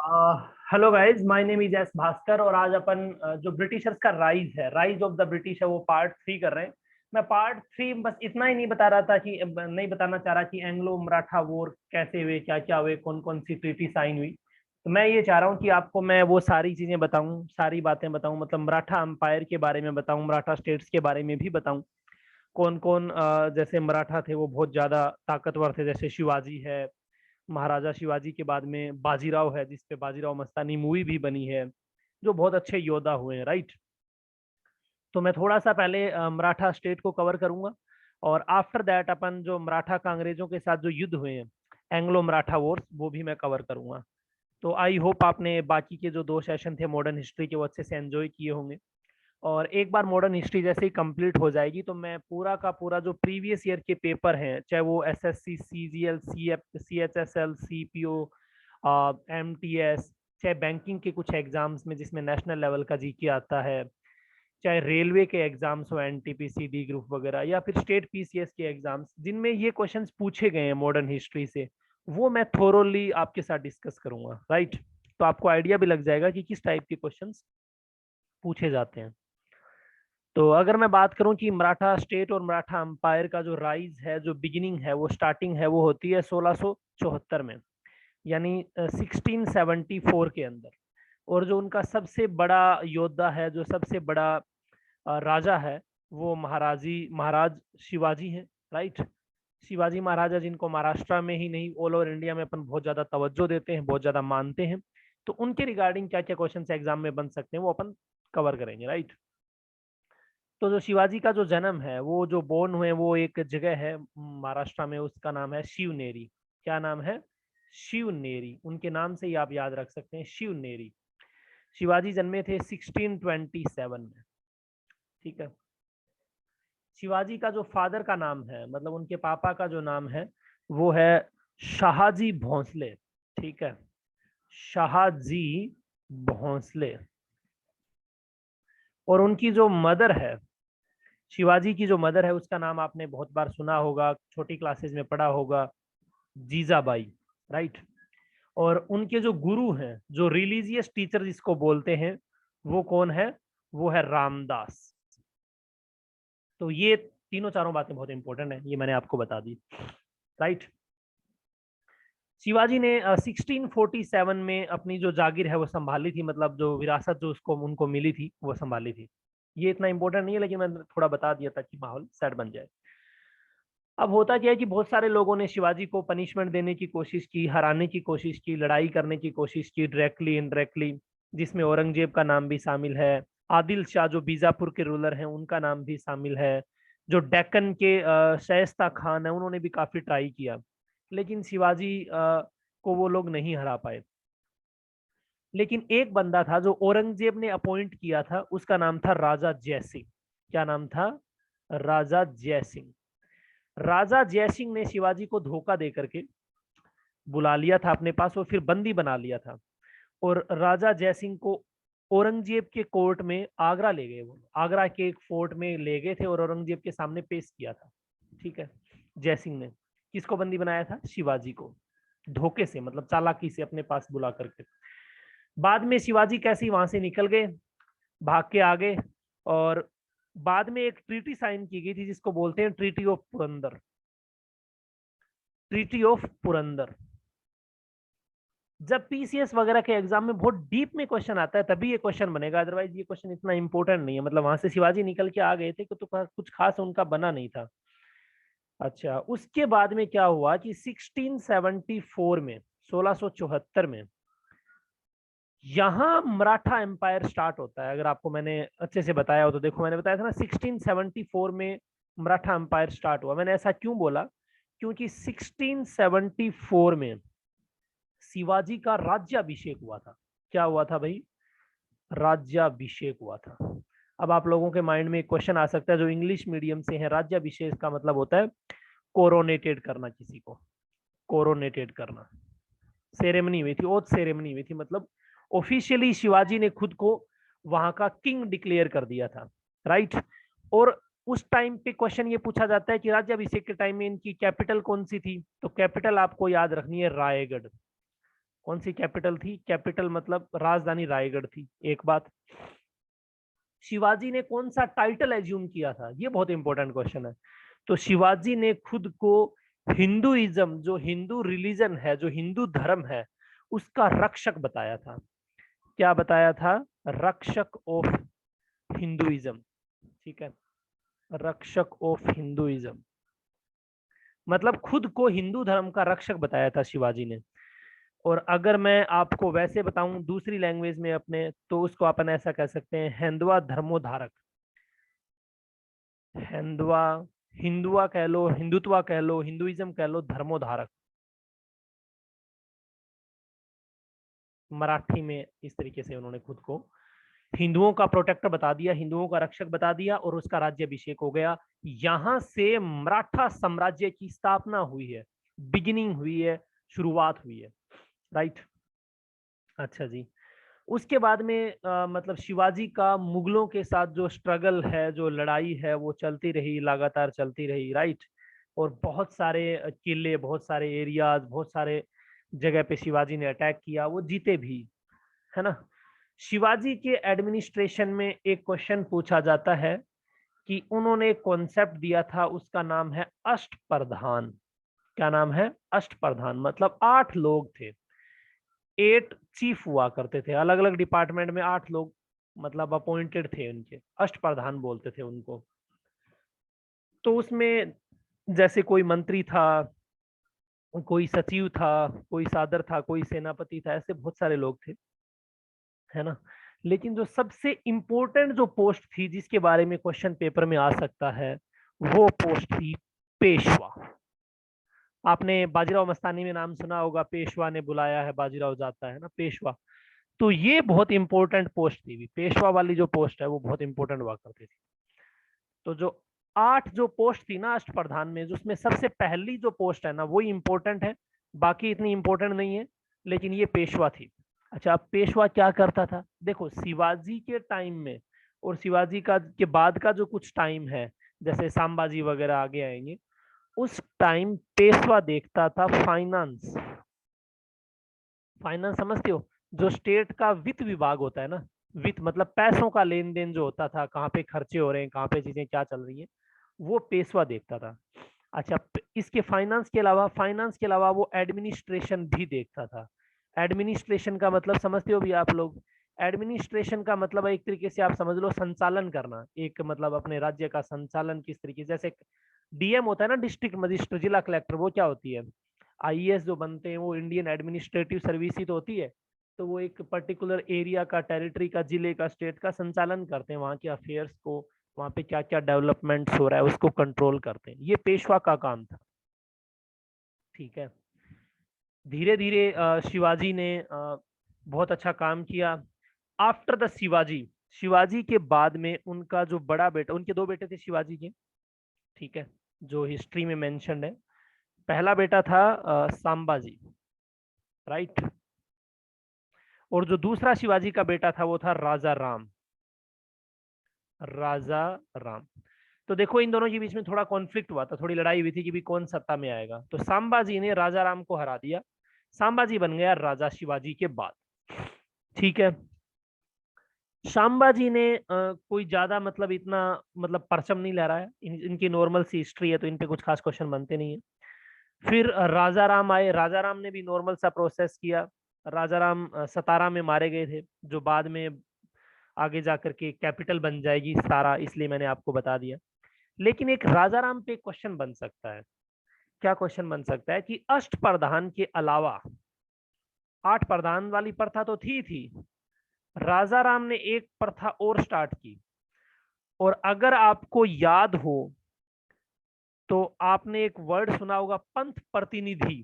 Hello guys, my name is S Bhaskar और आज अपन जो ब्रिटिशर्स का राइज ऑफ द ब्रिटिश है वो पार्ट 3 कर रहे हैं। मैं पार्ट 3 बस इतना ही नहीं बता रहा था कि नहीं बताना चाह रहा कि एंग्लो मराठा वॉर कैसे हुए, क्या क्या हुए, कौन कौन सी ट्रीटी साइन हुई। तो मैं ये चाह रहा हूँ कि आपको मैं वो सारी चीजें बताऊं, सारी बातें बताऊं, मतलब मराठा अंपायर के बारे में बताऊं, मराठा स्टेट्स के बारे में भी बताऊं। कौन कौन जैसे मराठा थे वो बहुत ज्यादा ताकतवर थे, जैसे शिवाजी है, महाराजा शिवाजी के बाद में बाजीराव है, जिसपे बाजीराव मस्तानी मूवी भी बनी है, जो बहुत अच्छे योद्धा हुए हैं, राइट। तो मैं थोड़ा सा पहले मराठा स्टेट को कवर करूंगा और आफ्टर दैट अपन जो मराठा का अंग्रेजों के साथ जो युद्ध हुए हैं, एंग्लो मराठा वॉर्स, वो भी मैं कवर करूंगा। तो आई होप आपने बाकी के जो 2 सेशन थे मॉडर्न हिस्ट्री के वो अच्छे से एंजॉय किए होंगे। और एक बार मॉडर्न हिस्ट्री जैसे ही कंप्लीट हो जाएगी तो मैं पूरा का पूरा जो प्रीवियस ईयर के पेपर हैं, चाहे वो SSC, CGL, CF, CHSL, CPO, MTS, चाहे बैंकिंग के कुछ एग्जाम्स में जिसमें नेशनल लेवल का जीके आता है, चाहे रेलवे के एग्जाम्स हो, एनटीपीसी, डी ग्रुप वगैरह, या फिर स्टेट पीसीएस के एग्जाम्स जिनमें ये क्वेश्चंस पूछे गए हैं मॉडर्न हिस्ट्री से, वो मैं थोरोली आपके साथ डिस्कस करूंगा, राइट। तो आपको आइडिया भी लग जाएगा कि किस टाइप के क्वेश्चंस पूछे जाते हैं। तो अगर मैं बात करूं कि मराठा स्टेट और मराठा अंपायर का जो राइज है, जो बिगिनिंग है, वो स्टार्टिंग है, वो होती है 1674 में, यानी 1674 के अंदर। और जो उनका सबसे बड़ा योद्धा है, जो सबसे बड़ा राजा है, वो महाराज शिवाजी हैं, राइट। शिवाजी महाराजा, जिनको महाराष्ट्र में ही नहीं ऑल ओवर इंडिया में अपन बहुत ज्यादा तवज्जो देते हैं, बहुत ज्यादा मानते हैं। तो उनके रिगार्डिंग क्या क्या क्वेश्चन एग्जाम में बन सकते हैं वो अपन कवर करेंगे, राइट। तो जो शिवाजी का जो जन्म है, वो जो बोर्न हुए, वो एक जगह है महाराष्ट्र में, उसका नाम है शिवनेरी। क्या नाम है? शिवनेरी। उनके नाम से ही आप याद रख सकते हैं, शिवनेरी। शिवाजी जन्मे थे 1627 में, ठीक है। शिवाजी का जो फादर का नाम है, मतलब उनके पापा का जो नाम है, वो है शाहजी भोंसले, ठीक है। शाहजी भोंसले। और उनकी जो मदर है, शिवाजी की जो मदर है, उसका नाम आपने बहुत बार सुना होगा, छोटी क्लासेस में पढ़ा होगा, जीजाबाई, राइट। और उनके जो गुरु हैं, जो रिलीजियस टीचर जिसको बोलते हैं, वो कौन है? वो है रामदास। तो ये तीनों चारों बातें बहुत इंपॉर्टेंट है, ये मैंने आपको बता दी, राइट। शिवाजी ने 1647 में अपनी जो जागीर है वो संभाली थी, मतलब जो विरासत जो उसको उनको मिली थी वो संभाली थी। ये इतना इंपॉर्टेंट नहीं है, लेकिन मैंने थोड़ा बता दिया ताकि माहौल सेट बन जाए। अब होता क्या है कि बहुत सारे लोगों ने शिवाजी को पनिशमेंट देने की कोशिश की, हराने की कोशिश की, लड़ाई करने की कोशिश की, डायरेक्टली इनडायरेक्टली, जिसमें औरंगजेब का नाम भी शामिल है, आदिल शाह जो बीजापुर के रूलर हैं उनका नाम भी शामिल है, जो डेक्कन के शाइस्ता खान है उन्होंने भी काफी ट्राई किया, लेकिन शिवाजी को वो लोग नहीं हरा पाए। लेकिन एक बंदा था जो औरंगजेब ने अपॉइंट किया था, उसका नाम था राजा जयसिंह। क्या नाम था? राजा जयसिंह। राजा जयसिंह ने शिवाजी को धोखा दे करके बुला लिया था अपने पास और फिर बंदी बना लिया था। और राजा जयसिंह को औरंगजेब के कोर्ट में आगरा ले गए, वो आगरा के एक फोर्ट में ले गए थे और औरंगजेब के सामने पेश किया था, ठीक है। जयसिंह ने किसको बंदी बनाया था? शिवाजी को, धोखे से, मतलब चालाकी से अपने पास बुला करके। बाद में शिवाजी कैसे ही वहां से निकल गए, भाग के आ गए। और बाद में एक ट्रीटी साइन की गई थी जिसको बोलते हैं treaty of Purandar. Treaty of Purandar. जब पीसीएस वगैरह के एग्जाम में बहुत डीप में क्वेश्चन आता है तभी ये क्वेश्चन बनेगा, अदरवाइज ये क्वेश्चन इतना इंपॉर्टेंट नहीं है। मतलब वहां से शिवाजी निकल के आ गए थे तो कुछ खास उनका बना नहीं था। अच्छा, उसके बाद में क्या हुआ कि 1674 में, 1674 में, यहाँ मराठा एम्पायर स्टार्ट होता है। अगर आपको मैंने अच्छे से बताया हो तो देखो, मैंने बताया था ना 1674 में मराठा एम्पायर स्टार्ट हुआ। मैंने ऐसा क्यों बोला? क्योंकि 1674 में शिवाजी का राज्याभिषेक हुआ था। क्या हुआ था भाई? राज्याभिषेक हुआ था। अब आप लोगों के माइंड में एक क्वेश्चन आ सकता है जो इंग्लिश मीडियम से है, राज्याभिषेक का मतलब होता है कोरोनेटेड करना, किसी को कोरोनेटेड करना। सेरेमनी हुई थी, ओथ सेरेमनी हुई थी, मतलब ऑफिशियली शिवाजी ने खुद को वहां का किंग डिक्लेयर कर दिया था, राइट। और उस टाइम पे क्वेश्चन ये पूछा जाता है कि राज्याभिषेक के टाइम में इनकी कैपिटल कौन सी थी? तो कैपिटल आपको याद रखनी है रायगढ़। कौन सी कैपिटल थी? कैपिटल मतलब राजधानी रायगढ़ थी। एक बात। शिवाजी ने कौन सा टाइटल एज्यूम किया था? ये बहुत इंपॉर्टेंट क्वेश्चन है। तो शिवाजी ने खुद को हिंदुइज्म, जो हिंदू रिलीजन है, जो हिंदू धर्म है, उसका रक्षक बताया था। क्या बताया था? रक्षक ऑफ हिंदुइज्म। ठीक है, रक्षक ऑफ हिंदुइज्म मतलब खुद को हिंदू धर्म का रक्षक बताया था शिवाजी ने। और अगर मैं आपको वैसे बताऊं दूसरी लैंग्वेज में अपने, तो उसको अपन ऐसा कह सकते हैं, हिंदुआ धर्मोधारक। हिंदुआ, हिंदुआ कह लो, हिंदुत्वा कह लो, हिंदुइज्म कह लो, धर्मोधारक। मराठी में इस तरीके से उन्होंने खुद को हिंदुओं का प्रोटेक्टर बता दिया, हिंदुओं का रक्षक बता दिया, और उसका राज्याभिषेक हो गया। यहां से मराठा साम्राज्य की स्थापना हुई है, बिगिनिंग हुई है, शुरुआत हुई है। राइट। अच्छा जी। उसके बाद में मतलब शिवाजी का मुगलों के साथ जो स्ट्रगल है, जो लड़ाई है, वो चलती रही, लगातार चलती रही। राइट। और बहुत सारे किले, बहुत सारे एरियाज, बहुत सारे जगह पे शिवाजी ने अटैक किया, वो जीते भी, है ना। शिवाजी के एडमिनिस्ट्रेशन में एक क्वेश्चन पूछा जाता है कि उन्होंने एक कॉन्सेप्ट दिया था, उसका नाम है अष्टप्रधान। क्या नाम है? अष्टप्रधान मतलब 8 लोग थे, 8 चीफ हुआ करते थे, अलग अलग डिपार्टमेंट में 8 लोग मतलब अपॉइंटेड थे उनके, अष्टप्रधान बोलते थे उनको। तो उसमें जैसे कोई मंत्री था, कोई सचिव था, कोई सादर था, कोई सेनापति था, ऐसे बहुत सारे लोग थे, है ना। लेकिन जो सबसे इंपॉर्टेंट जो पोस्ट थी, जिसके बारे में क्वेश्चन पेपर में आ सकता है, वो पोस्ट थी पेशवा। आपने बाजीराव मस्तानी में नाम सुना होगा, पेशवा ने बुलाया है बाजीराव जाता है ना, पेशवा। तो ये बहुत इंपॉर्टेंट पोस्ट थी, पेशवा वाली जो पोस्ट है वो बहुत इंपॉर्टेंट हुआ करती थी। तो जो 8 जो पोस्ट थी ना अष्टप्रधान में, जिसमें सबसे पहली जो पोस्ट है ना वो इंपॉर्टेंट है, बाकी इतनी इंपॉर्टेंट नहीं है, लेकिन ये पेशवा थी। अच्छा, अब पेशवा क्या करता था? देखो, शिवाजी के टाइम में और शिवाजी का के बाद का जो कुछ टाइम है, जैसे संभाजी वगैरह आगे आएंगे, उस टाइम पेशवा देखता था फाइनेंस। फाइनेंस समझते हो? जो स्टेट का वित्त विभाग होता है ना, वित्त मतलब पैसों का लेन देन जो होता था, कहाँ पे खर्चे हो रहे हैं, कहाँ पे चीजें क्या चल रही हैं, वो पेशवा देखता था। अच्छा, इसके फाइनेंस के अलावा वो एडमिनिस्ट्रेशन भी देखता था। एडमिनिस्ट्रेशन का मतलब समझते हो भी आप लोग? एडमिनिस्ट्रेशन का मतलब एक तरीके से आप समझ लो संचालन करना, एक मतलब अपने राज्य का संचालन किस तरीके से, जैसे डीएम होता है ना, डिस्ट्रिक्ट मजिस्ट्रेट, जिला कलेक्टर, वो क्या होती है? आईएएस जो बनते हैं वो इंडियन एडमिनिस्ट्रेटिव सर्विस ही तो होती है। तो वो एक पर्टिकुलर एरिया का, टेरिटरी का, जिले का, स्टेट का संचालन करते हैं, वहाँ के अफेयर्स को, वहाँ पे क्या क्या डेवलपमेंट्स हो रहा है उसको कंट्रोल करते हैं। ये पेशवा का काम था। ठीक है। धीरे धीरे शिवाजी ने बहुत अच्छा काम किया। आफ्टर द शिवाजी, शिवाजी के बाद में उनका जो बड़ा बेटा, उनके 2 बेटे थे शिवाजी के, ठीक है, जो हिस्ट्री में मेंशन्ड है। पहला बेटा था सांबाजी। राइट। और जो दूसरा शिवाजी का बेटा था वो था राजा राम। राजा राम। तो देखो, इन दोनों के बीच में थोड़ा कॉन्फ्लिक्ट हुआ था, थोड़ी लड़ाई हुई थी कि भी कौन सत्ता में आएगा। तो सांबाजी ने राजा राम को हरा दिया, सांबाजी बन गया राजा शिवाजी के बाद। ठीक है। संभाजी ने कोई ज्यादा मतलब इतना मतलब परचम नहीं लहराया है, इनकी नॉर्मल सी हिस्ट्री है, तो इन पे कुछ खास क्वेश्चन बनते नहीं है। फिर राजा राम आए, राजा राम ने भी नॉर्मल सा प्रोसेस किया। राजा राम 17 में मारे गए थे, जो बाद में आगे जाकर के कैपिटल बन जाएगी सतारा, इसलिए मैंने आपको बता दिया। लेकिन एक राजा राम पे क्वेश्चन बन सकता है। क्या क्वेश्चन बन सकता है कि अष्ट प्रधान के अलावा 8 प्रधान वाली प्रथा तो थी, राजा राम ने एक प्रथा और स्टार्ट की। और अगर आपको याद हो तो आपने एक वर्ड सुना होगा, पंथ प्रतिनिधि।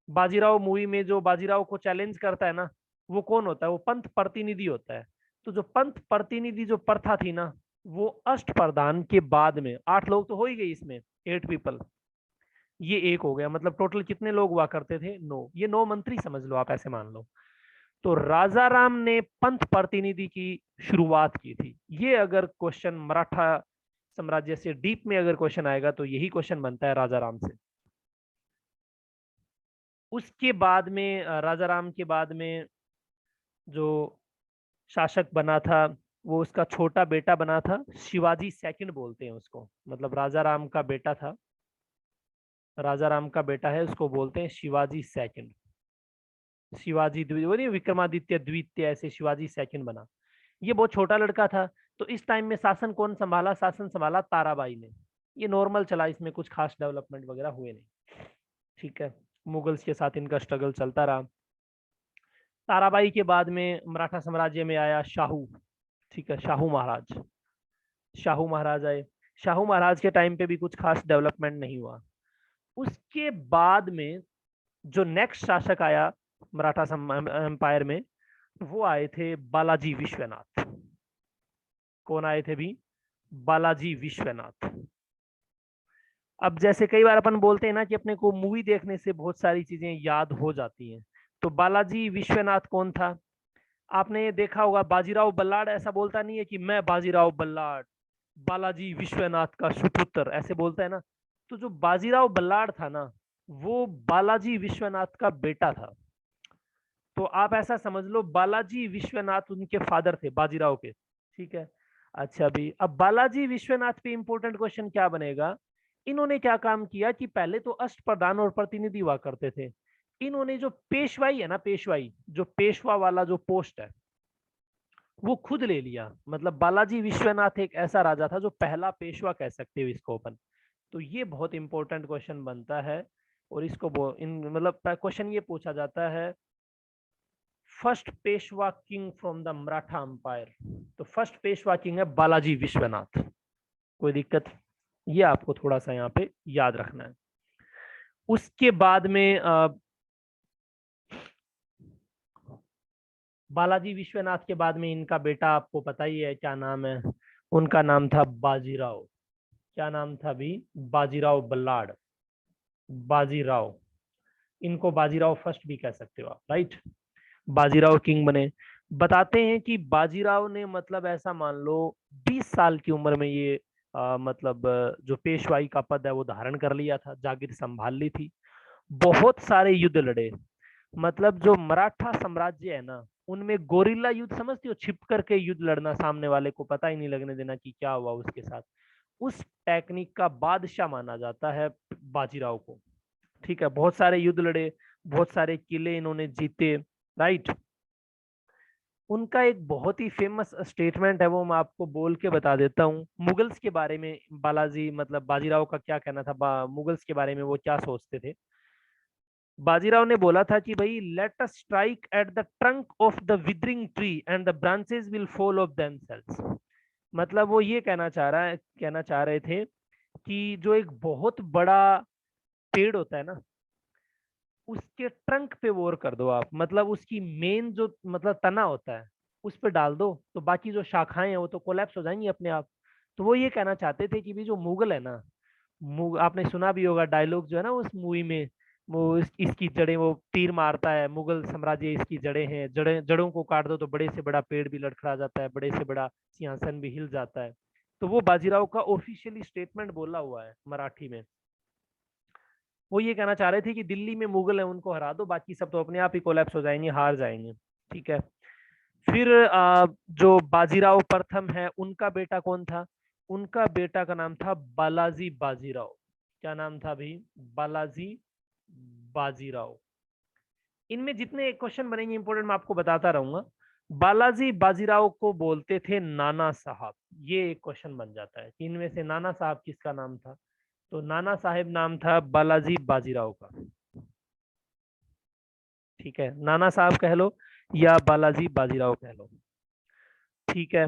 बाजीराव मूवी में जो बाजीराव को चैलेंज करता है ना, वो कौन होता है? वो पंथ प्रतिनिधि होता है। तो जो पंथ प्रतिनिधि जो प्रथा थी ना, वो अष्टप्रधान के बाद में, 8 लोग तो हो ही गए इसमें, 8 पीपल, ये एक हो गया, मतलब टोटल कितने लोग हुआ करते थे? 9। ये 9 मंत्री समझ लो आप, ऐसे मान लो। तो राजा राम ने पंथ प्रतिनिधि की शुरुआत की थी। ये अगर क्वेश्चन मराठा साम्राज्य से डीप में अगर क्वेश्चन आएगा तो यही क्वेश्चन बनता है राजा राम से। उसके बाद में राजा राम के बाद में जो शासक बना था वो उसका छोटा बेटा बना था, शिवाजी सेकंड बोलते हैं उसको, मतलब राजा राम का बेटा था, राजा राम का बेटा है, उसको बोलते हैं शिवाजी सेकंड। शिवाजी वो नहीं विक्रमादित्य द्वितीय, ऐसे शिवाजी सेकंड बना। ये बहुत छोटा लड़का था। तो इस टाइम में शासन कौन संभाला? शासन संभाला ताराबाई ने। ये नॉर्मल चला, इसमें कुछ खास डेवलपमेंट वगैरह हुए नहीं। ठीक है, मुगल्स के साथ इनका स्ट्रगल चलता रहा। ताराबाई के बाद में मराठा साम्राज्य में आया शाहू। ठीक है, शाहू महाराज। शाहू महाराज आए। शाहू महाराज के टाइम पे भी कुछ खास डेवलपमेंट नहीं हुआ। उसके बाद में जो नेक्स्ट शासक आया मराठा एम्पायर में, वो आए थे बालाजी विश्वनाथ। कौन आए थे भी? बालाजी विश्वनाथ। अब जैसे कई बार अपन बोलते हैं ना कि अपने को मूवी देखने से बहुत सारी चीजें याद हो जाती हैं, तो बालाजी विश्वनाथ कौन था? आपने देखा होगा बाजीराव बल्लाड़ ऐसा बोलता नहीं है कि मैं बाजीराव बल्लाड़ बालाजी विश्वनाथ का सुपुत्र, ऐसे बोलता है ना। तो जो बाजीराव बल्लाड़ था ना, वो बालाजी विश्वनाथ का बेटा था। तो आप ऐसा समझ लो बालाजी विश्वनाथ उनके फादर थे बाजीराव के। ठीक है। अच्छा, अभी अब बालाजी विश्वनाथ पे इंपॉर्टेंट क्वेश्चन क्या बनेगा? इन्होंने क्या काम किया कि पहले तो अष्टप्रधान और प्रतिनिधि हुआ करते थे। इन्होंने जो पेशवाई है ना, पेशवाई जो पेशवा वाला जो पोस्ट है, वो खुद ले लिया। मतलब बालाजी विश्वनाथ एक ऐसा राजा था जो पहला पेशवा कह सकते हो इसको अपन। तो ये बहुत इंपॉर्टेंट क्वेश्चन बनता है। और इसको इन मतलब क्वेश्चन ये पूछा जाता है, first Peshwa king from the Maratha umpire. तो फर्स्ट पेशवा किंग है बालाजी विश्वनाथ। कोई दिक्कत? ये आपको थोड़ा सा यहाँ पे याद रखना है। उसके बाद में बालाजी विश्वनाथ के बाद में इनका बेटा, आपको पता ही है क्या नाम है, उनका नाम था बाजीराव। क्या नाम था भी? बाजीराव बल्लाड़। बाजीराव। इनको बाजीराव फर्स्ट भी कह सकते हो आप, राइट। बाजीराव किंग बने। बताते हैं कि बाजीराव ने मतलब ऐसा मान लो 20 साल की उम्र में ये मतलब जो पेशवाई का पद है वो धारण कर लिया था, जागीर संभाल ली थी। बहुत सारे युद्ध लड़े। मतलब जो मराठा साम्राज्य है ना, उनमें गोरिल्ला युद्ध समझते हो, छिप करके युद्ध लड़ना, सामने वाले को पता ही नहीं लगने देना कि क्या हुआ उसके साथ। उस टेक्निक का बादशाह माना जाता है बाजीराव को। ठीक है, बहुत सारे युद्ध लड़े, बहुत सारे किले इन्होंने जीते, राइट। उनका एक बहुत ही फेमस स्टेटमेंट है, वो मैं आपको बोल के बता देता हूँ मुगल्स के बारे में। बालाजी मतलब बाजीराव का क्या कहना था, मुगल्स के बारे में वो क्या सोचते थे। बाजीराव ने बोला था कि भाई let us strike at the trunk of the withering tree and the branches will fall of themselves. मतलब वो ये कहना चाह रहे थे कि जो एक बहुत बड़ा पेड़ होता है ना, उसके ट्रंक पे वॉर कर दो आप, मतलब उसकी मेन जो मतलब तना होता है उस पे डाल दो, तो बाकी जो शाखाएं हैं वो तो कोलैप्स हो जाएंगी अपने आप। तो वो ये कहना चाहते थे कि भी जो मुगल है ना, आपने सुना भी होगा डायलॉग जो है ना उस मूवी में, वो इसकी जड़ें, वो तीर मारता है, मुगल साम्राज्य इसकी जड़ें हैं, जड़ों को काट दो तो बड़े से बड़ा पेड़ भी लड़खड़ा जाता है, बड़े से बड़ा सिंहासन भी हिल जाता है। तो वो बाजीराव का ऑफिशियली स्टेटमेंट बोला हुआ है मराठी में। वो ये कहना चाह रहे थे कि दिल्ली में मुगल है उनको हरा दो, बाकी सब तो अपने आप ही कोलैप्स हो जाएंगे, हार जाएंगे। ठीक है। फिर जो बाजीराव प्रथम है उनका बेटा कौन था? उनका बेटा का नाम था बालाजी बाजीराव। क्या नाम था भाई? बालाजी बाजीराव। इनमें जितने क्वेश्चन बनेंगे इंपोर्टेंट मैं आपको बताता रहूंगा। बालाजी बाजीराव को बोलते थे नाना साहब। ये एक क्वेश्चन बन जाता है कि इनमें से नाना साहब किसका नाम था। तो नाना साहेब नाम था बालाजी बाजीराव का। ठीक है, नाना साहब कह लो या बालाजी बाजीराव कह लो। ठीक है।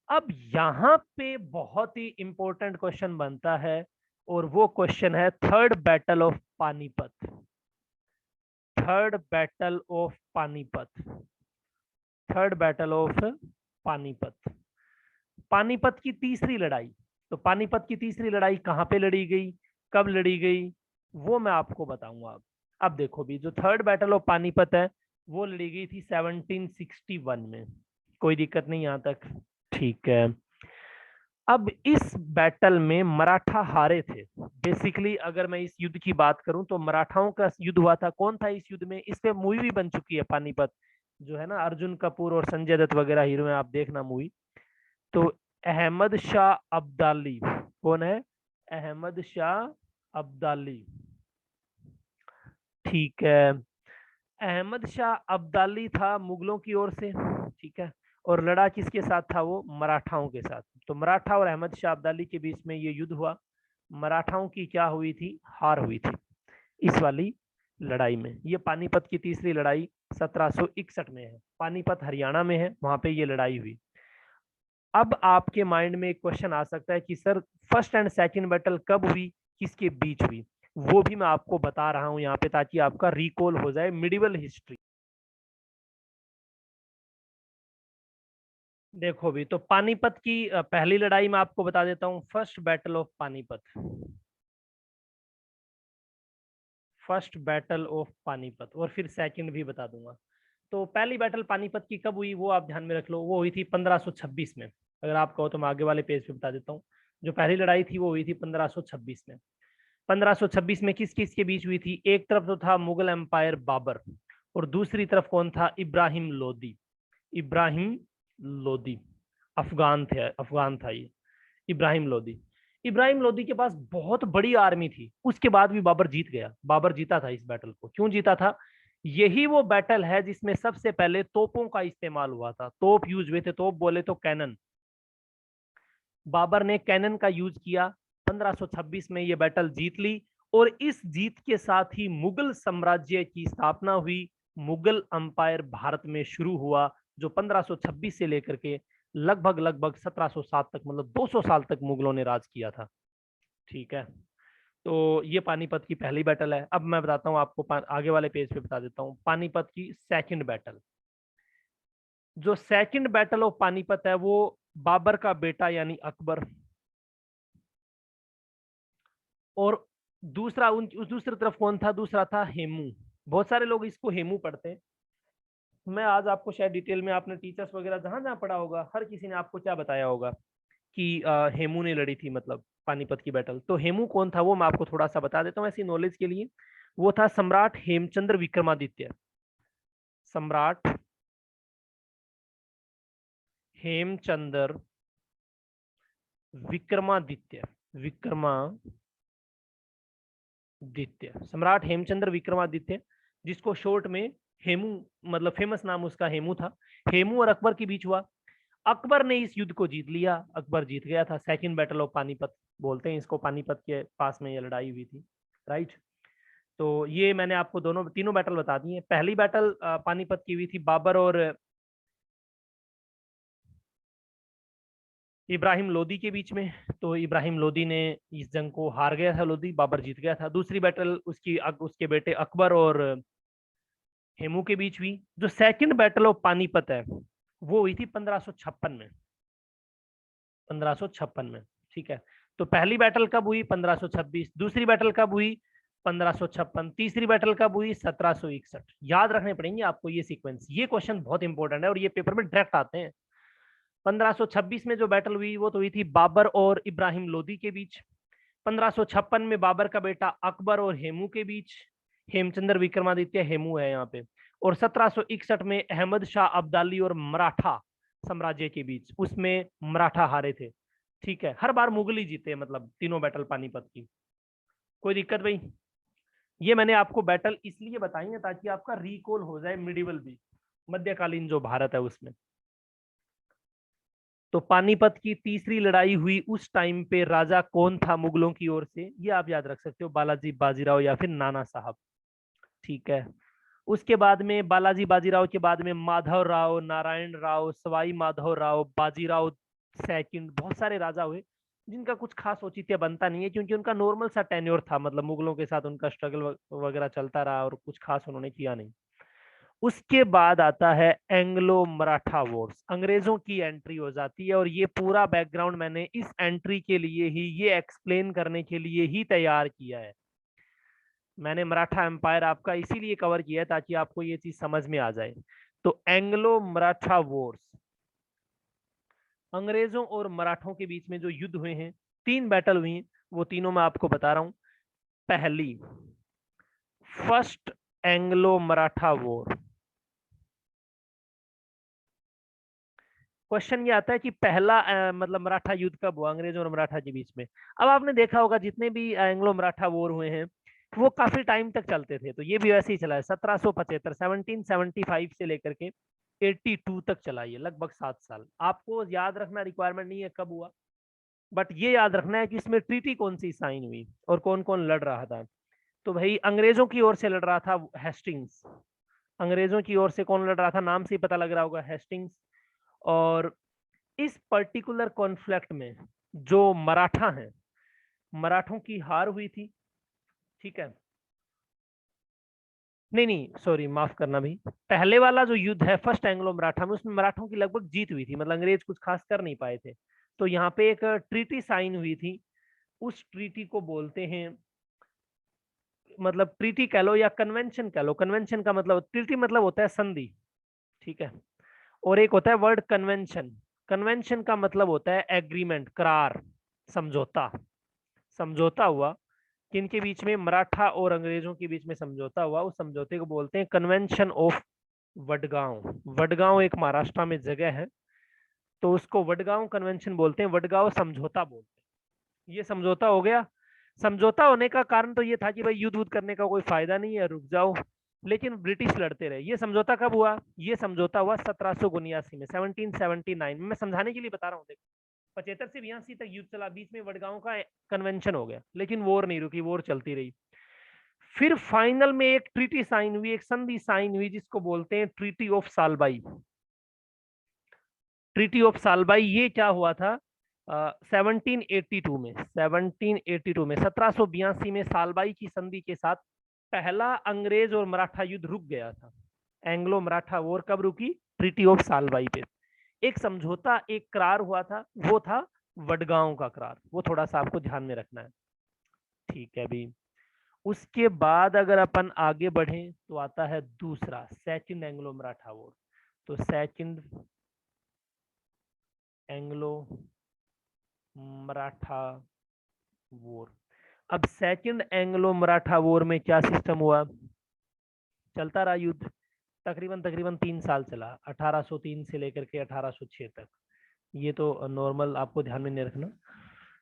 अब यहाँ पे बहुत ही इंपॉर्टेंट क्वेश्चन बनता है, और वो क्वेश्चन है third battle of Panipat. Third battle of Panipat. Third battle of Panipat. Panipat की तीसरी लड़ाई। तो पानीपत की तीसरी लड़ाई कहाँ पे लड़ी गई, कब लड़ी गई, वो मैं आपको बताऊंगा। अब देखो भी, जो थर्ड बैटल ऑफ पानीपत है वो लड़ी गई थी 1761 में। कोई दिक्कत नहीं यहाँ तक? ठीक है। अब इस बैटल में मराठा हारे थे। बेसिकली अगर मैं इस युद्ध की बात करूं तो मराठाओं का युद्ध हुआ था। कौन था इस युद्ध में? इस पे मूवी भी बन चुकी है, पानीपत, जो है ना, अर्जुन कपूर और संजय दत्त वगैरह हीरो हैं, आप देखना मूवी। तो अहमद शाह अब्दाली, कौन है? अहमद शाह अब्दाली, ठीक है। अहमद शाह अब्दाली था मुगलों की ओर से, ठीक है। और लड़ा किसके साथ था? वो मराठाओं के साथ। तो मराठा और अहमद शाह अब्दाली के बीच में ये युद्ध हुआ। मराठाओं की क्या हुई थी? हार हुई थी इस वाली लड़ाई में। ये पानीपत की तीसरी लड़ाई 1761 में है। पानीपत हरियाणा में है, वहां पे ये लड़ाई हुई। अब आपके माइंड में एक क्वेश्चन आ सकता है कि sir first and second battle कब हुई, किसके बीच हुई? वो भी मैं आपको बता रहा हूं यहाँ पे, ताकि आपका रिकॉल हो जाए मिडिवल हिस्ट्री। देखो भी, तो पानीपत की पहली लड़ाई मैं आपको बता देता हूँ, first battle of Panipat. First battle of Panipat, और फिर सेकंड भी बता दूंगा। तो पहली बैटल पानीपत की कब हुई वो आप ध्यान में रख लो, वो हुई थी 1526 में। अगर आप कहो तो मैं आगे वाले पेज पे बता देता हूँ। जो पहली लड़ाई थी वो हुई थी 1526 में। 1526 में किस किस के बीच हुई थी? एक तरफ तो था मुगल एम्पायर बाबर, और दूसरी तरफ कौन था? इब्राहिम लोदी। इब्राहिम लोदी अफगान थे, अफगान था ये इब्राहिम लोदी। इब्राहिम लोदी के पास बहुत बड़ी आर्मी थी, उसके बाद भी बाबर जीत गया। बाबर जीता था इस बैटल को। क्यों जीता था? यही वो बैटल है जिसमें सबसे पहले तोपों का इस्तेमाल हुआ था। तोप यूज हुए थे, तोप बोले तो कैनन। बाबर ने कैनन का यूज किया। 1526 में ये बैटल जीत ली, और इस जीत के साथ ही मुगल साम्राज्य की स्थापना हुई। मुगल अंपायर भारत में शुरू हुआ, जो 1526 से लेकर के लगभग लगभग 1707 तक, मतलब 200 साल तक मुगलों ने राज किया था। ठीक है। तो ये पानीपत की पहली बैटल है। अब मैं बताता हूँ आपको, आगे वाले पेज पे बता देता हूँ पानीपत की सेकंड बैटल। जो सेकंड बैटल ऑफ पानीपत है वो बाबर का बेटा यानी अकबर, और दूसरा उस दूसरी तरफ कौन था? दूसरा था हेमू। बहुत सारे लोग इसको हेमू पढ़ते हैं। मैं आज आपको शायद डिटेल में, आपने टीचर्स वगैरह जहां जहां पढ़ा होगा, हर किसी ने आपको क्या बताया होगा कि हेमू ने लड़ी थी, मतलब पानीपत की बैटल। तो हेमू कौन था वो मैं आपको थोड़ा सा बता देता हूँ ऐसी नॉलेज के लिए। वो था सम्राट हेमचंद्र विक्रमादित्य। सम्राट हेमचंद्र विक्रमादित्य। विक्रमादित्य, सम्राट हेमचंद्र विक्रमादित्य, जिसको शॉर्ट में हेमू, मतलब फेमस नाम उसका हेमू था। हेमू और अकबर के बीच हुआ। अकबर ने इस युद्ध को जीत लिया, अकबर जीत गया था। सेकंड बैटल ऑफ पानीपत बोलते हैं इसको, पानीपत के पास में ये लड़ाई हुई थी, राइट। तो ये मैंने आपको दोनों तीनों बैटल बता दी है। पहली बैटल पानीपत की हुई थी बाबर और इब्राहिम लोदी के बीच में। तो इब्राहिम लोदी ने इस जंग को हार गया था, लोदी, बाबर जीत गया था। दूसरी बैटल उसके बेटे अकबर और हेमू के बीच हुई। जो सेकंड बैटल ऑफ पानीपत है वो हुई थी 1556 में। 1556 में, ठीक है। तो पहली बैटल कब हुई? 1526। दूसरी बैटल कब हुई? 1556। तीसरी बैटल कब हुई? 1761। याद रखने पड़ेंगे आपको ये सीक्वेंस, ये क्वेश्चन बहुत इंपॉर्टेंट है और ये पेपर में डायरेक्ट आते हैं। 1526 में जो बैटल हुई वो तो हुई थी बाबर और इब्राहिम लोदी के बीच। 1556 में बाबर का बेटा अकबर और हेमू के बीच। हेमचंद्र विक्रमादित्य हेमू है यहाँ पे। और 1761 में अहमद शाह अब्दाली और मराठा साम्राज्य के बीच, उसमें मराठा हारे थे। ठीक है, हर बार मुगल ही जीते, मतलब तीनों बैटल पानीपत की। कोई दिक्कत भाई? ये मैंने आपको बैटल इसलिए बताई है ताकि आपका रिकॉल हो जाए मिडिवल भी, मध्यकालीन जो भारत है उसमें। तो पानीपत की तीसरी लड़ाई हुई, उस टाइम पे राजा कौन था मुगलों की ओर से? ये आप याद रख सकते हो, बालाजी बाजीराव या फिर नाना साहब। ठीक है। उसके बाद में बालाजी बाजीराव के बाद में माधव राव, नारायण राव, सवाई माधव राव, बाजीराव सेकंड, बहुत सारे राजा हुए जिनका कुछ खास औचित्य बनता नहीं है, क्योंकि उनका नॉर्मल सा टेन्योर था, मतलब मुगलों के साथ उनका स्ट्रगल वगैरह चलता रहा और कुछ खास उन्होंने किया नहीं। उसके बाद आता है एंग्लो मराठा वॉर्स, अंग्रेजों की एंट्री हो जाती है। और ये पूरा बैकग्राउंड मैंने इस एंट्री के लिए ही, ये एक्सप्लेन करने के लिए ही तैयार किया है। मैंने मराठा एम्पायर आपका इसीलिए कवर किया है ताकि आपको ये चीज समझ में आ जाए। तो एंग्लो मराठा वॉर्स अंग्रेजों और मराठों के बीच में जो युद्ध हुए हैं, 3 बैटल हुई हैं, वो तीनों मैं आपको बता रहा हूं। पहली, first Anglo Maratha war. Question ये आता है कि पहला मतलब मराठा युद्ध कब हुआ अंग्रेजों और मराठा के बीच में। अब आपने देखा होगा जितने भी एंग्लो मराठा वॉर हुए हैं वो काफी टाइम तक चलते थे, तो ये भी वैसे ही चला है। 1775 1775 से लेकर के 82 तक चला, ये लगभग 7 साल। आपको याद रखना रिक्वायरमेंट नहीं है कब हुआ, बट ये याद रखना है कि इसमें ट्रीटी कौन सी साइन हुई और कौन कौन लड़ रहा था। तो भाई अंग्रेजों की ओर से लड़ रहा था हेस्टिंग्स। अंग्रेजों की ओर से कौन लड़ रहा था, नाम से ही पता लग रहा होगा, हेस्टिंग्स। और इस पर्टिकुलर कॉन्फ्लिक्ट में जो मराठा हैं, मराठों की हार हुई थी। ठीक है, नहीं नहीं सॉरी, माफ करना भी। पहले वाला जो युद्ध है फर्स्ट एंग्लो मराठा में, उसमें मराठों की लगभग जीत हुई थी, मतलब अंग्रेज कुछ खास कर नहीं पाए थे। तो यहाँ पे एक ट्रीटी साइन हुई थी, उस ट्रीटी को बोलते हैं, मतलब ट्रीटी कह लो या कन्वेंशन कह लो। कन्वेंशन का मतलब, ट्रीटी मतलब होता है संधि, ठीक है। और एक होता है वर्ड कन्वेंशन। कन्वेंशन का मतलब होता है एग्रीमेंट, करार, समझौता। समझौता हुआ किनके बीच में, मराठा और अंग्रेजों के बीच में समझौता हुआ। उस समझौते को बोलते हैं कन्वेंशन ऑफ वडगांव। वडगांव एक महाराष्ट्र में जगह है, तो उसको वडगांव कन्वेंशन बोलते हैं, वडगांव समझौता बोलते हैं। ये समझौता हो गया। समझौता होने का कारण तो ये था कि भाई युद्ध वुद्ध करने का कोई फायदा नहीं है, रुक जाओ। लेकिन ब्रिटिश लड़ते रहे। ये समझौता कब हुआ, ये समझौता हुआ 1779 में, 1779 में। मैं समझाने के लिए बता रहा हूँ। देखो 75 से 82 तक युद्ध चला, बीच में वडगांव का कन्वेंशन हो गया, लेकिन वॉर नहीं रुकी, वॉर चलती रही। फिर फाइनल में एक ट्रीटी साइन हुई, एक संधि साइन हुई, जिसको बोलते हैं treaty of Salbai. Treaty of Salbai ये क्या हुआ था, 1782 में, 1782 में, 1782 में सालबाई की संधि के साथ पहला अंग्रेज और मराठा युद्ध रुक गया था। एंग्लो मराठा वॉर कब रुकी, ट्रीटी ऑफ सालबाई पे। एक समझौता, एक करार हुआ था, वो था वडगांव का करार। वो थोड़ा सा आपको ध्यान में रखना है, ठीक है भी। उसके बाद अगर अपन आगे बढ़े तो आता है दूसरा, सेकंड एंग्लो मराठा वॉर। तो सेकंड एंग्लो मराठा वॉर। अब सेकंड एंग्लो मराठा वॉर में क्या सिस्टम हुआ, चलता रहा युद्ध, तकरीबन तकरीबन 3 साल चला, 1803 से लेकर के 1806 तक। ये तो नॉर्मल, आपको ध्यान में नहीं रखना।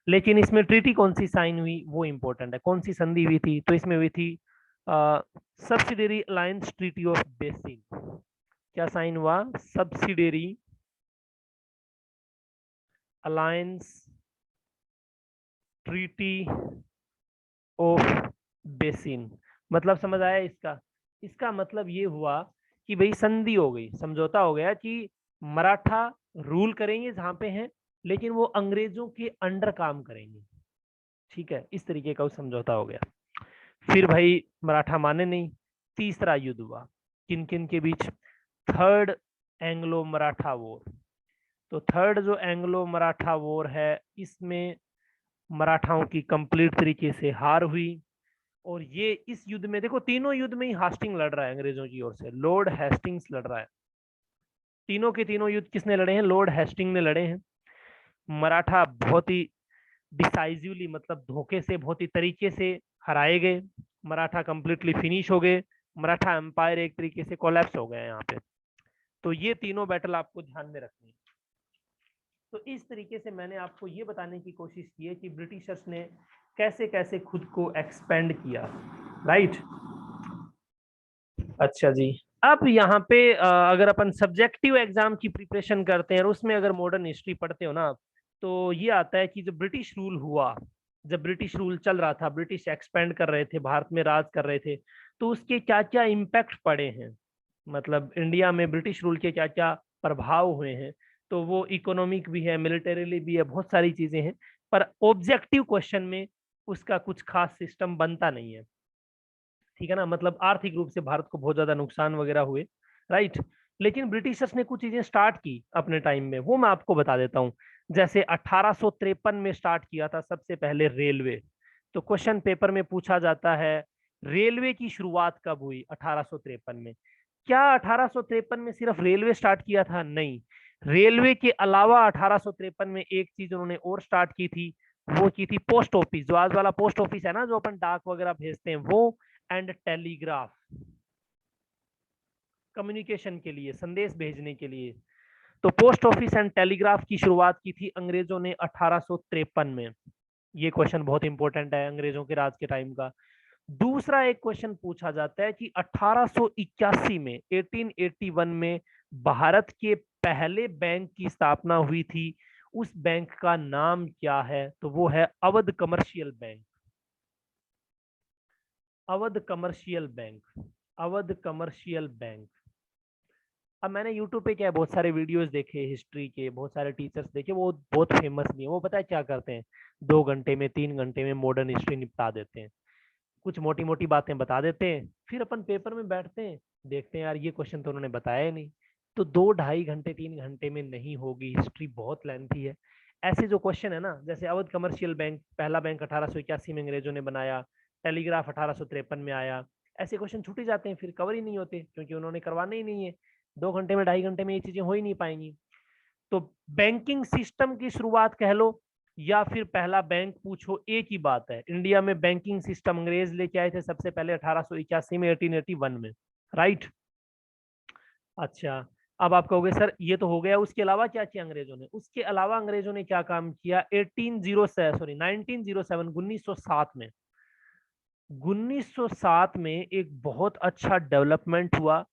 लेकिन इसमें ट्रीटी कौन सी साइन हुई वो इंपॉर्टेंट है, कौन सी संधि हुई थी, तो इसमें हुई थी subsidiary alliance treaty of basin. क्या साइन हुआ, subsidiary alliance treaty of basin. मतलब समझ आया इसका, इसका मतलब ये हुआ कि भाई संधि हो गई, समझौता हो गया कि मराठा रूल करेंगे जहां पे हैं, लेकिन वो अंग्रेजों के अंडर काम करेंगे। ठीक है, इस तरीके का समझौता हो गया। फिर भाई मराठा माने नहीं, तीसरा युद्ध हुआ किन किन के बीच, थर्ड एंग्लो मराठा वॉर। तो थर्ड जो एंग्लो मराठा वॉर है, इसमें मराठाओं की कंप्लीट तरीके से हार हुई। और ये इस युद्ध में देखो, तीनों युद्ध में ही हास्टिंग लड़ रहा है अंग्रेजों की ओर से, लॉर्ड हेस्टिंग्स लड़ रहा है। तीनों के तीनों युद्ध किसने लड़े हैं, लॉर्ड हेस्टिंग ने लड़े हैं। मराठा बहुत ही डिसाइसिवली, मतलब धोखे से, बहुत ही तरीके से हराए गए। मराठा कंप्लीटली फिनिश हो गए। मराठा एम्पायर एक तरीके से कोलैप्स हो गया यहाँ पे। तो ये तीनों बैटल आपको ध्यान में रखनी है। तो इस तरीके से मैंने आपको ये बताने की कोशिश की है कि ब्रिटिशर्स ने कैसे कैसे खुद को एक्सपेंड किया, राइट। अच्छा जी, अब यहाँ पे अगर अपन सब्जेक्टिव एग्जाम की प्रिपरेशन करते हैं और उसमें अगर मॉडर्न हिस्ट्री पढ़ते हो ना, तो ये आता है कि जब ब्रिटिश रूल हुआ, जब ब्रिटिश रूल चल रहा था, ब्रिटिश एक्सपेंड कर रहे थे, भारत में राज कर रहे थे, तो उसके क्या क्या इम्पैक्ट पड़े हैं, मतलब इंडिया में ब्रिटिश रूल के क्या क्या प्रभाव हुए हैं। तो वो इकोनॉमिक भी है, मिलिटरीली भी है, बहुत सारी चीजें हैं। पर ऑब्जेक्टिव क्वेश्चन में उसका कुछ खास सिस्टम बनता नहीं है, ठीक है ना। मतलब आर्थिक रूप से भारत को बहुत ज्यादा नुकसान वगैरह हुए, राइट। लेकिन ब्रिटिशर्स ने कुछ चीजें स्टार्ट की अपने टाइम में, वो मैं आपको बता देता हूँ। जैसे 1853 में स्टार्ट किया था सबसे पहले रेलवे। तो क्वेश्चन पेपर में पूछा जाता है, रेलवे की शुरुआत कब हुई, 1853 में। क्या 1853 में सिर्फ रेलवे स्टार्ट किया था, नहीं। रेलवे के अलावा 1853 में एक चीज उन्होंने और स्टार्ट की थी, वो की थी पोस्ट ऑफिस, जो आज वाला पोस्ट ऑफिस है ना, जो अपन डाक वगैरह भेजते हैं वो, एंड टेलीग्राफ, कम्युनिकेशन के लिए, संदेश भेजने के लिए। तो पोस्ट ऑफिस एंड टेलीग्राफ की शुरुआत की थी अंग्रेजों ने 1853 में। ये क्वेश्चन बहुत इंपॉर्टेंट है अंग्रेजों के राज के टाइम का। दूसरा एक क्वेश्चन पूछा जाता है कि 1881 में, 1881 में भारत के पहले बैंक की स्थापना हुई थी, उस बैंक का नाम क्या है? तो वो है Awadh commercial bank. Awadh commercial bank, Awadh commercial bank. अब मैंने यूट्यूब पे क्या है, बहुत सारे वीडियोस देखे हिस्ट्री के, बहुत सारे टीचर्स देखे, वो बहुत फेमस नहीं है। वो पता है क्या करते हैं, 2 घंटे में 3 घंटे में मॉडर्न हिस्ट्री निपटा देते हैं, कुछ मोटी मोटी बातें बता देते हैं, फिर अपन पेपर में बैठते हैं, देखते हैं यार ये क्वेश्चन तो उन्होंने बताया ही नहीं। तो 2 ढाई घंटे 3 घंटे में नहीं होगी, हिस्ट्री बहुत लेंथी है। ऐसे जो क्वेश्चन है ना, जैसे अवध कमर्शियल बैंक, पहला बैंक 1881 में अंग्रेजों ने बनाया, टेलीग्राफ 1853 में आया, ऐसे क्वेश्चन छूट ही जाते हैं, फिर कवर ही नहीं होते, क्योंकि उन्होंने करवाने ही नहीं है। 2 घंटे में 2.5 घंटे में ये चीजें हो ही नहीं पाएंगी। तो बैंकिंग सिस्टम की शुरुआत कह लो या फिर पहला बैंक पूछो, एक ही बात है। इंडिया में बैंकिंग सिस्टम अंग्रेज लेके आए थे सबसे पहले 1881 में, 1881 में, राइट। अच्छा, अब आप कहोगे सर ये तो हो गया, उसके अलावा क्या किया अंग्रेजों ने? उसके अलावा अंग्रेजों ने क्या काम किया? 1907 1907 में, 1907 में एक बहुत अच्छा डेवलपमेंट हुआ।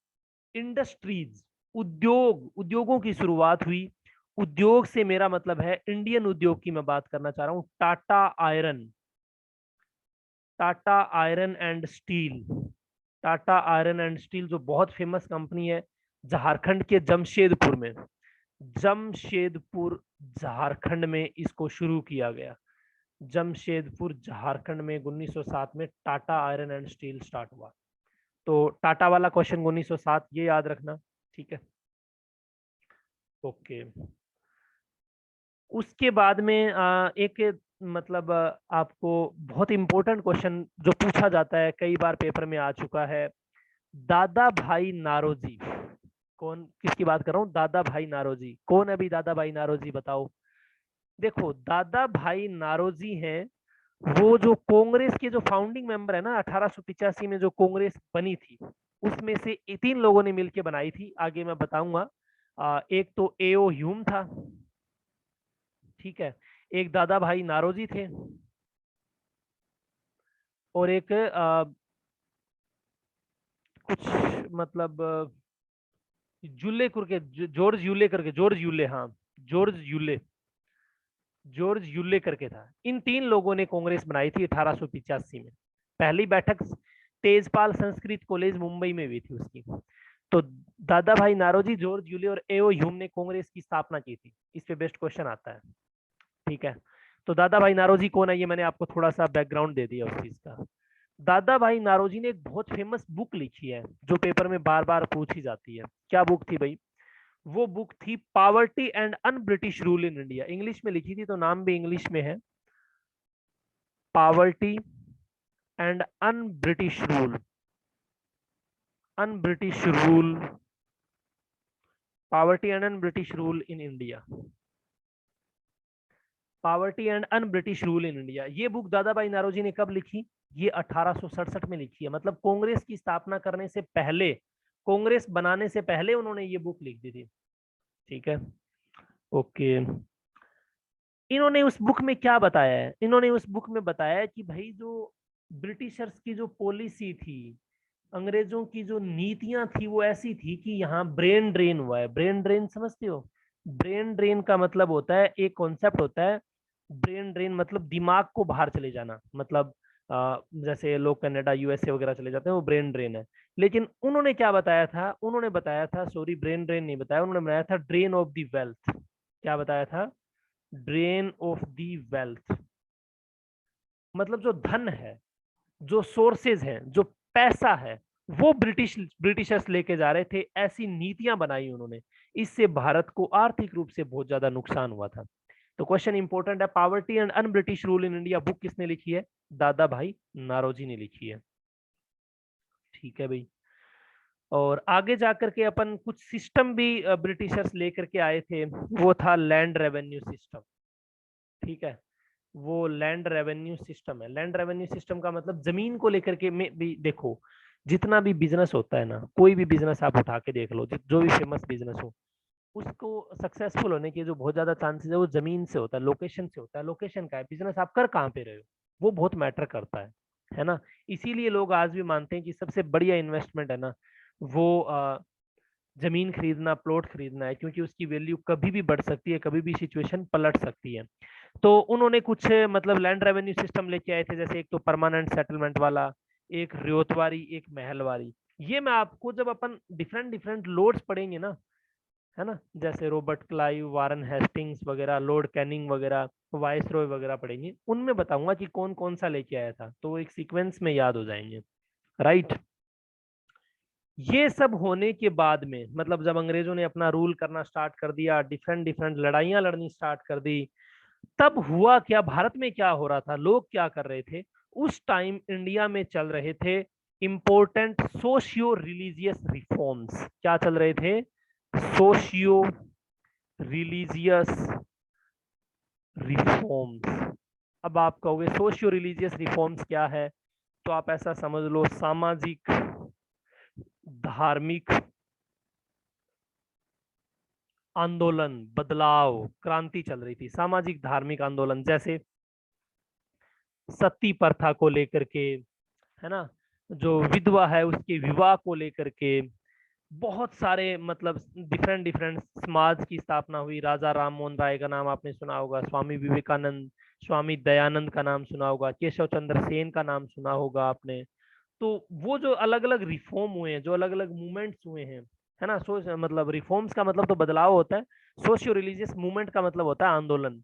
इंडस्ट्रीज, उद्योग, उद्योगों की शुरुआत हुई। उद्योग से मेरा मतलब है इंडियन उद्योग की मैं बात करना चाह रहा हूं। Tata iron, Tata iron and steel, Tata iron and steel जो बहुत फेमस कंपनी है, झारखंड के जमशेदपुर में, जमशेदपुर झारखंड में इसको शुरू किया गया। जमशेदपुर झारखंड में 1907 में Tata iron and steel start हुआ। तो टाटा वाला क्वेश्चन 1907 ये याद रखना, ठीक है। ओके, उसके बाद में एक मतलब आपको बहुत इंपॉर्टेंट क्वेश्चन जो पूछा जाता है, कई बार पेपर में आ चुका है, दादा भाई नारोजी। कौन, किसकी बात कर रहा हूँ? दादा भाई नारोजी। कौन है अभी दादा भाई नारोजी, बताओ। देखो, दादा भाई नारोजी हैं वो जो कांग्रेस के जो फाउंडिंग मेंबर है ना, 1885 में जो कांग्रेस बनी थी, उसमें से 3 लोगों ने मिलकर बनाई थी, आगे मैं बताऊंगा। एक तो एओ ह्यूम था, ठीक है, एक दादा भाई नारोजी थे, और एक कुछ मतलब जुल्ले करके, जॉर्ज यूले करके, जॉर्ज यूले, हाँ, जॉर्ज यूले, जॉर्ज यूले करके था। इन 3 लोगों ने कांग्रेस बनाई थी 1885 में। पहली बैठक तेजपाल संस्कृत कॉलेज मुंबई में हुई थी उसकी। तो दादा भाई नारोजी, जॉर्ज यूले और एओ ह्यूम ने कांग्रेस की स्थापना की थी। इस पे बेस्ट क्वेश्चन आता है, ठीक है। तो दादा भाई नारोजी कौन है, ये मैंने आपको थोड़ा सा बैकग्राउंड दे दिया उस चीज का। दादा भाई नारोजी ने एक बहुत फेमस बुक लिखी है जो पेपर में बार बार पूछी जाती है। क्या बुक थी भाई? वो बुक थी poverty and un British rule in India. English में लिखी थी तो नाम भी इंग्लिश में है, poverty and un British rule, un British rule, poverty and un British rule in India, poverty and un British rule in India. ये book दादा भाई नारोजी ने कब लिखी? ये 1867 में लिखी है, मतलब कांग्रेस की स्थापना करने से पहले, कांग्रेस बनाने से पहले उन्होंने ये बुक लिख दी थी, ठीक है। ओके, इन्होंने उस बुक में क्या बताया है? इन्होंने उस बुक में बताया है कि भाई जो ब्रिटिशर्स की जो पॉलिसी थी, अंग्रेजों की जो नीतियां थी, वो ऐसी थी कि यहाँ ब्रेन ड्रेन हुआ है। ब्रेन ड्रेन समझते हो? ब्रेन ड्रेन का मतलब होता है, एक कॉन्सेप्ट होता है, ब्रेन ड्रेन मतलब दिमाग को बाहर चले जाना, मतलब जैसे लोग कनाडा यूएसए वगैरह चले जाते हैं, वो ब्रेन ड्रेन है। लेकिन उन्होंने क्या बताया था? उन्होंने बताया था, सॉरी, ब्रेन ड्रेन नहीं बताया, उन्होंने बताया था ड्रेन ऑफ द वेल्थ। क्या बताया था? ड्रेन ऑफ दी वेल्थ, मतलब जो धन है, जो सोर्सेज हैं, जो पैसा है, वो ब्रिटिशर्स लेके जा रहे थे, ऐसी नीतियां बनाई उन्होंने। इससे भारत को आर्थिक रूप से बहुत ज्यादा नुकसान हुआ था। तो क्वेश्चन इंपॉर्टेंट है, poverty and un British rule in India book किसने लिखी है? दादा भाई नारोजी ने लिखी है, ठीक है भाई। और आगे जाकर के अपन कुछ सिस्टम भी ब्रिटिशर्स लेकर के आए थे, वो था लैंड रेवेन्यू सिस्टम। ठीक है, वो लैंड रेवेन्यू सिस्टम है। लैंड रेवेन्यू सिस्टम का मतलब जमीन को लेकर के में भी देखो, जितना भी बिजनेस होता है ना, कोई भी बिजनेस आप उठा के देख लो, जो भी फेमस बिजनेस हो, उसको सक्सेसफुल होने के जो बहुत ज्यादा चांसेस है वो जमीन से होता है, लोकेशन से होता है। लोकेशन का है, बिजनेस आप कर कहाँ पे रहे हो, वो बहुत मैटर करता है ना। इसीलिए लोग आज भी मानते हैं कि सबसे बढ़िया इन्वेस्टमेंट है ना, वो जमीन खरीदना, प्लॉट खरीदना है, क्योंकि उसकी वैल्यू कभी भी बढ़ सकती है, कभी भी सिचुएशन पलट सकती है। तो उन्होंने कुछ मतलब लैंड रेवेन्यू सिस्टम लेके आए थे, जैसे एक तो परमानेंट सेटलमेंट वाला, एक रियोतवारी, एक महलवारी। ये मैं आपको जब अपन डिफरेंट डिफरेंट लोड्स पढ़ेंगे ना, है ना, जैसे रॉबर्ट क्लाइव, वारन हेस्टिंग्स वगैरह, लॉर्ड कैनिंग वगैरह, वाइसरॉय वगैरह पढ़ेंगे, उनमें बताऊंगा कि कौन कौन सा लेके आया था, तो वो एक सीक्वेंस में याद हो जाएंगे। राइट। ये सब होने के बाद में, मतलब जब अंग्रेजों ने अपना रूल करना स्टार्ट कर दिया, डिफरेंट डिफरेंट लड़ाइयां लड़नी स्टार्ट कर दी, तब हुआ क्या, भारत में क्या हो रहा था, लोग क्या कर रहे थे। उस टाइम इंडिया में चल रहे थे इंपॉर्टेंट सोशियो रिलीजियस रिफॉर्म्स। क्या चल रहे थे? Socio religious reforms. अब आप कहोगे सोशियो रिलीजियस रिफॉर्म्स क्या है, तो आप ऐसा समझ लो, सामाजिक धार्मिक आंदोलन, बदलाव, क्रांति चल रही थी, सामाजिक धार्मिक आंदोलन, जैसे सती प्रथा को लेकर के, है ना, जो विधवा है उसके विवाह को लेकर के, बहुत सारे मतलब डिफरेंट डिफरेंट समाज की स्थापना हुई। राजा राम मोहन राय का नाम आपने सुना होगा, स्वामी विवेकानंद, स्वामी दयानंद का नाम सुना होगा, केशव चंद्र सेन का नाम सुना होगा आपने। तो वो जो अलग अलग रिफॉर्म हुए हैं, जो अलग अलग मूवमेंट्स हुए हैं, है ना, मतलब रिफॉर्म्स का मतलब तो बदलाव होता है, सोशियो रिलीजियस मूवमेंट का मतलब होता है आंदोलन।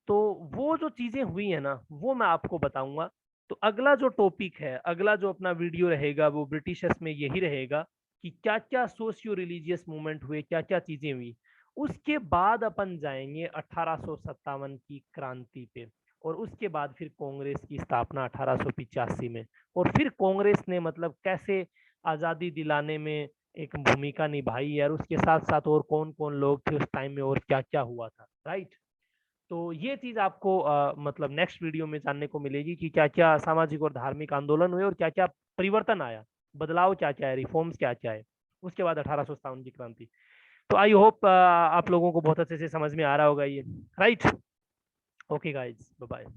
तो वो जो चीजें हुई है ना, वो मैं आपको बताऊंगा। तो अगला जो टॉपिक है, अगला जो अपना वीडियो रहेगा, वो ब्रिटिशर्स में यही रहेगा कि क्या क्या सोशियो रिलीजियस मूवमेंट हुए, क्या क्या चीजें हुई। उसके बाद अपन जाएंगे 1857 की क्रांति पे, और उसके बाद फिर कांग्रेस की स्थापना 1885 में। और फिर कांग्रेस ने मतलब कैसे आजादी दिलाने में एक भूमिका निभाई है, और उसके साथ साथ और कौन कौन लोग थे उस टाइम में, और क्या क्या हुआ था। राइट। तो ये चीज आपको मतलब नेक्स्ट वीडियो में जानने को मिलेगी कि क्या क्या सामाजिक और धार्मिक आंदोलन हुए, और क्या क्या परिवर्तन आया, बदलाव क्या क्या है, रिफॉर्म्स क्या क्या है, उसके बाद 1857 की क्रांति। तो आई होप आप लोगों को बहुत अच्छे से समझ में आ रहा होगा ये। Right. Okay guys, bye bye.